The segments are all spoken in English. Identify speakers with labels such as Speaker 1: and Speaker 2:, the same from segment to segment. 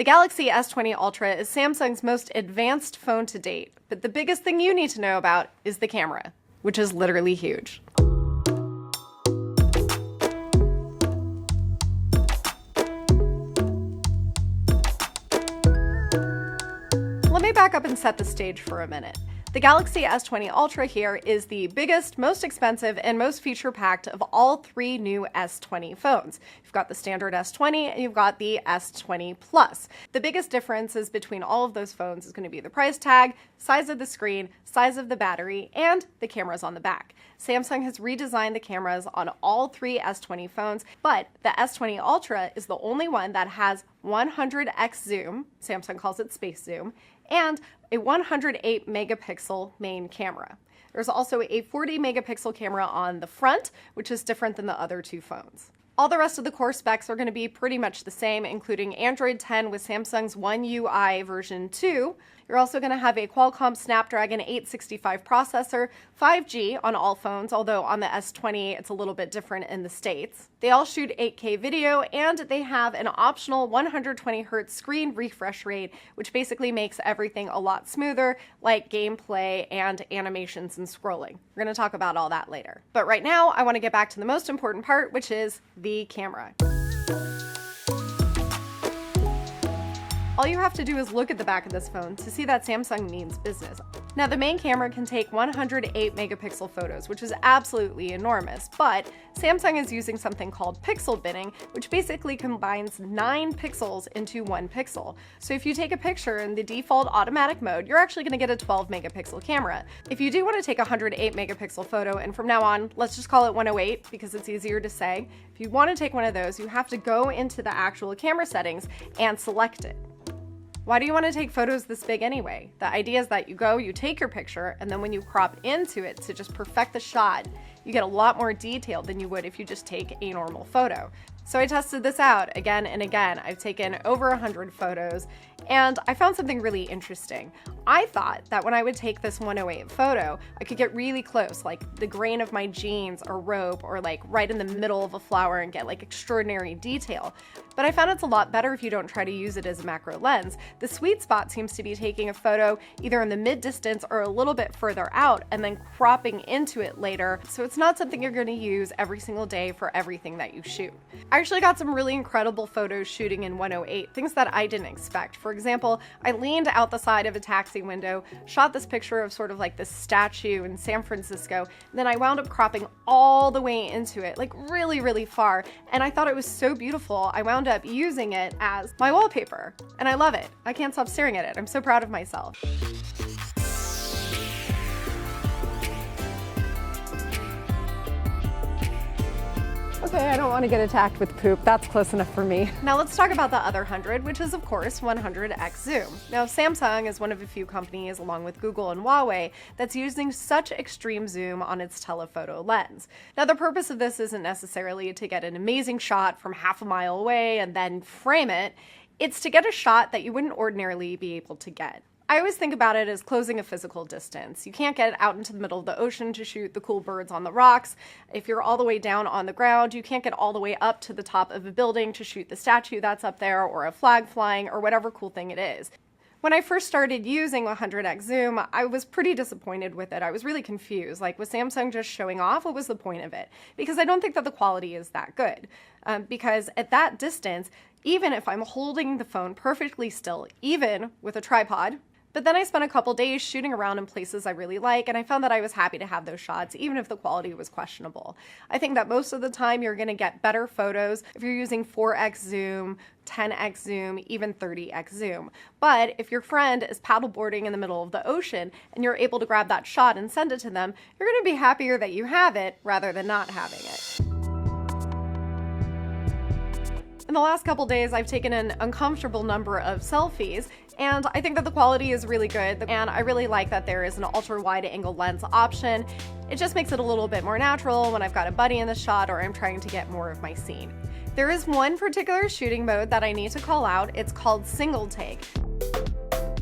Speaker 1: The Galaxy S20 Ultra is Samsung's most advanced phone to date, but the biggest thing you need to know about is the camera, which is literally huge. Let me back up and set the stage for a minute. The Galaxy S20 Ultra here is the biggest, most expensive, and most feature-packed of all three new S20 phones. You've got the standard S20 and you've got the S20 Plus. The biggest differences between all of those phones is going to be the price tag, size of the screen, size of the battery, and the cameras on the back. Samsung has redesigned the cameras on all three S20 phones, but the S20 Ultra is the only one that has 100x zoom, Samsung calls it space zoom, and a 108 megapixel main camera. There's also a 40 megapixel camera on the front, which is different than the other two phones. All the rest of the core specs are going to be pretty much the same, including Android 10 with Samsung's One UI version 2. You're also going to have a Qualcomm Snapdragon 865 processor, 5G on all phones, although on the S20 it's a little bit different in the States. They all shoot 8K video, and they have an optional 120Hz screen refresh rate, which basically makes everything a lot smoother, like gameplay and animations and scrolling. We're going to talk about all that later. But right now, I want to get back to the most important part, which is the camera. All you have to do is look at the back of this phone to see that Samsung means business. Now, the main camera can take 108 megapixel photos, which is absolutely enormous, but Samsung is using something called pixel binning, which basically combines 9 pixels into 1 pixel. So if you take a picture in the default automatic mode, you're actually going to get a 12 megapixel camera. If you do want to take a 108 megapixel photo, and from now on, let's just call it 108 because it's easier to say, if you want to take one of those, you have to go into the actual camera settings and select it. Why do you want to take photos this big anyway? The idea is that you take your picture, and then when you crop into it to just perfect the shot, you get a lot more detail than you would if you just take a normal photo. So I tested this out again and again. I've taken over 100 photos, and I found something really interesting. I thought that when I would take this 108 photo, I could get really close, like the grain of my jeans or robe, or like right in the middle of a flower, and get like extraordinary detail. But I found it's a lot better if you don't try to use it as a macro lens. The sweet spot seems to be taking a photo either in the mid distance or a little bit further out and then cropping into it later, so it's not something you're going to use every single day for everything that you shoot. I actually got some really incredible photos shooting in 108, things that I didn't expect. For example, I leaned out the side of a taxi window, shot this picture of sort of like this statue in San Francisco, and then I wound up cropping all the way into it, like really, really far, and I thought it was so beautiful, I wound up using it as my wallpaper, and I love it. I can't stop staring at it. I'm so proud of myself. Okay, I don't want to get attacked with poop. That's close enough for me. Now let's talk about the other 100, which is of course 100x zoom. Now Samsung is one of a few companies, along with Google and Huawei, that's using such extreme zoom on its telephoto lens. Now the purpose of this isn't necessarily to get an amazing shot from half a mile away and then frame it. It's to get a shot that you wouldn't ordinarily be able to get. I always think about it as closing a physical distance. You can't get out into the middle of the ocean to shoot the cool birds on the rocks. If you're all the way down on the ground, you can't get all the way up to the top of a building to shoot the statue that's up there, or a flag flying, or whatever cool thing it is. When I first started using 100x zoom, I was pretty disappointed with it. I was really confused. Like, was Samsung just showing off? What was the point of it? Because I don't think that the quality is that good. Because at that distance, even if I'm holding the phone perfectly still, even with a tripod, but then I spent a couple days shooting around in places I really like, and I found that I was happy to have those shots, even if the quality was questionable. I think that most of the time you're going to get better photos if you're using 4x zoom, 10x zoom, even 30x zoom. But if your friend is paddleboarding in the middle of the ocean and you're able to grab that shot and send it to them, you're going to be happier that you have it rather than not having it. In the last couple days, I've taken an uncomfortable number of selfies, and I think that the quality is really good, and I really like that there is an ultra-wide angle lens option. It just makes it a little bit more natural when I've got a buddy in the shot or I'm trying to get more of my scene. There is one particular shooting mode that I need to call out. It's called single take.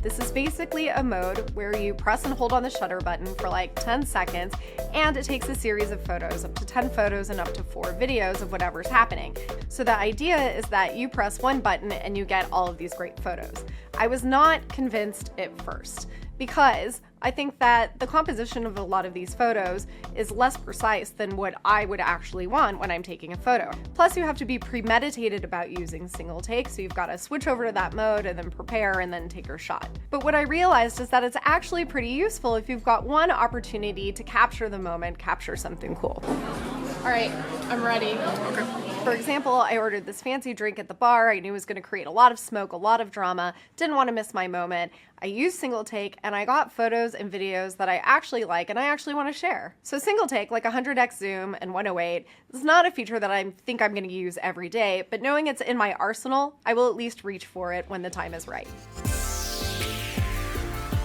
Speaker 1: This is basically a mode where you press and hold on the shutter button for like 10 seconds, and it takes a series of photos, up to 10 photos and up to 4 videos of whatever's happening. So the idea is that you press one button and you get all of these great photos. I was not convinced at first, because I think that the composition of a lot of these photos is less precise than what I would actually want when I'm taking a photo. Plus, you have to be premeditated about using single take, so you've got to switch over to that mode and then prepare and then take your shot. But what I realized is that it's actually pretty useful if you've got one opportunity to capture the moment, capture something cool. All right, I'm ready. Okay. For example, I ordered this fancy drink at the bar. I knew it was going to create a lot of smoke, a lot of drama, didn't want to miss my moment. I used single take and I got photos and videos that I actually like and I actually want to share. So single take, like 100x zoom and 108, is not a feature that I think I'm going to use every day, but knowing it's in my arsenal, I will at least reach for it when the time is right.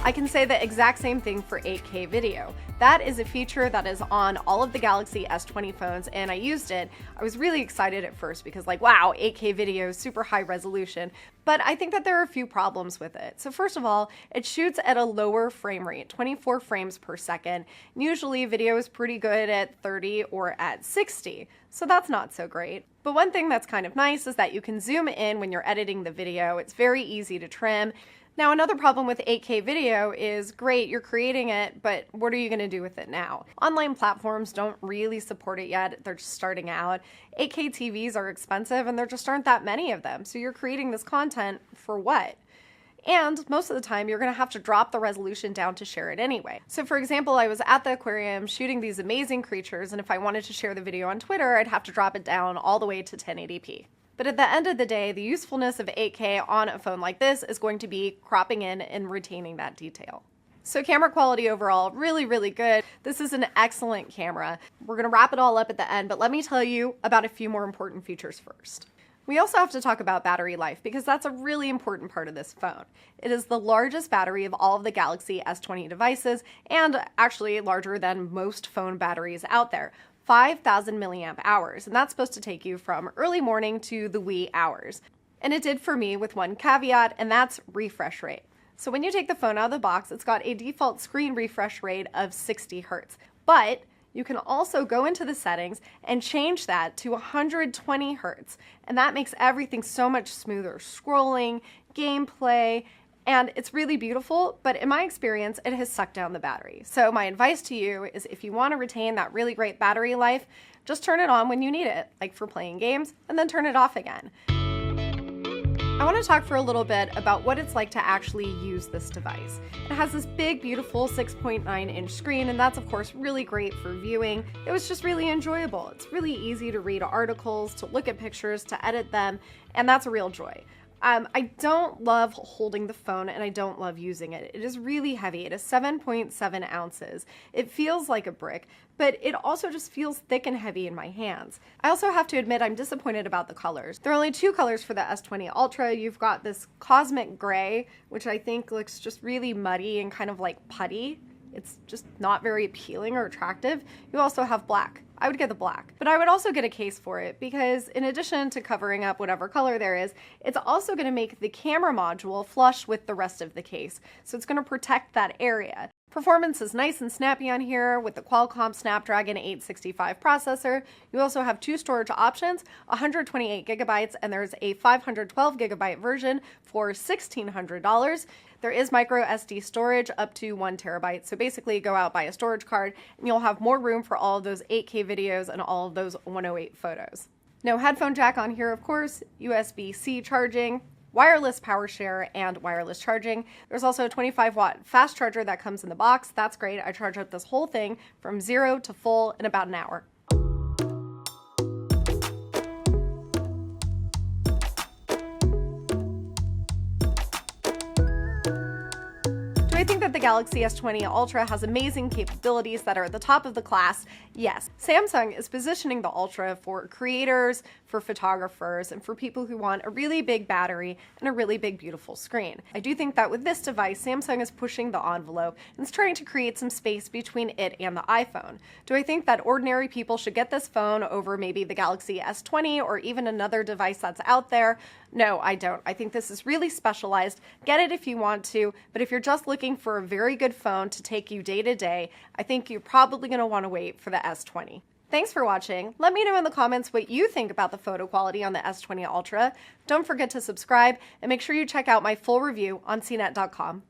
Speaker 1: I can say the exact same thing for 8K video. That is a feature that is on all of the Galaxy S20 phones, and I used it. I was really excited at first because like, wow, 8K video, super high resolution, but I think that there are a few problems with it. So first of all, it shoots at a lower frame rate, 24 frames per second. Usually video is pretty good at 30 or at 60, so that's not so great. But one thing that's kind of nice is that you can zoom in when you're editing the video. It's very easy to trim. Now, another problem with 8K video is, great, you're creating it, but what are you going to do with it now? Online platforms don't really support it yet. They're just starting out. 8K TVs are expensive and there just aren't that many of them. So you're creating this content for what? And most of the time, you're going to have to drop the resolution down to share it anyway. So for example, I was at the aquarium shooting these amazing creatures, and if I wanted to share the video on Twitter, I'd have to drop it down all the way to 1080p. But at the end of the day, the usefulness of 8K on a phone like this is going to be cropping in and retaining that detail. So camera quality overall, really, really good. This is an excellent camera. We're gonna wrap it all up at the end, but let me tell you about a few more important features first. We also have to talk about battery life because that's a really important part of this phone. It is the largest battery of all of the Galaxy S20 devices, and actually larger than most phone batteries out there. 5,000 milliamp hours, and that's supposed to take you from early morning to the wee hours. And it did for me with one caveat, and that's refresh rate. So when you take the phone out of the box, it's got a default screen refresh rate of 60 Hertz, but you can also go into the settings and change that to 120 Hertz, and that makes everything so much smoother. Scrolling, gameplay, and it's really beautiful, but in my experience, it has sucked down the battery. So my advice to you is if you want to retain that really great battery life, just turn it on when you need it, like for playing games, and then turn it off again. I want to talk for a little bit about what it's like to actually use this device. It has this big, beautiful 6.9-inch screen, and that's of course really great for viewing. It was just really enjoyable. It's really easy to read articles, to look at pictures, to edit them, and that's a real joy. I don't love holding the phone and I don't love using it. It is really heavy. It is 7.7 ounces. It feels like a brick, but it also just feels thick and heavy in my hands. I also have to admit I'm disappointed about the colors. There are only 2 colors for the S20 Ultra. You've got this cosmic gray, which I think looks just really muddy and kind of like putty. It's just not very appealing or attractive. You also have black. I would get the black, but I would also get a case for it because in addition to covering up whatever color there is, it's also going to make the camera module flush with the rest of the case. So it's going to protect that area. Performance is nice and snappy on here with the Qualcomm Snapdragon 865 processor. You also have 2 storage options, 128 gigabytes, and there's a 512 gigabyte version for $1,600. There is micro SD storage up to 1 terabyte. So basically go out, buy a storage card, and you'll have more room for all of those 8K videos and all of those 108 photos. No headphone jack on here, of course, USB-C charging, wireless power share, and wireless charging. There's also a 25-watt fast charger that comes in the box. That's great. I charge up this whole thing from 0 to full in about an hour. Do I think that the Galaxy S20 Ultra has amazing capabilities that are at the top of the class? Yes. Samsung is positioning the Ultra for creators, for photographers, and for people who want a really big battery and a really big, beautiful screen. I do think that with this device, Samsung is pushing the envelope and is trying to create some space between it and the iPhone. Do I think that ordinary people should get this phone over maybe the Galaxy S20 or even another device that's out there? No, I don't. I think this is really specialized. Get it if you want to, but if you're just looking for a very good phone to take you day to day, I think you're probably going to want to wait for the S20. Thanks for watching. Let me know in the comments what you think about the photo quality on the S20 Ultra. Don't forget to subscribe and make sure you check out my full review on CNET.com.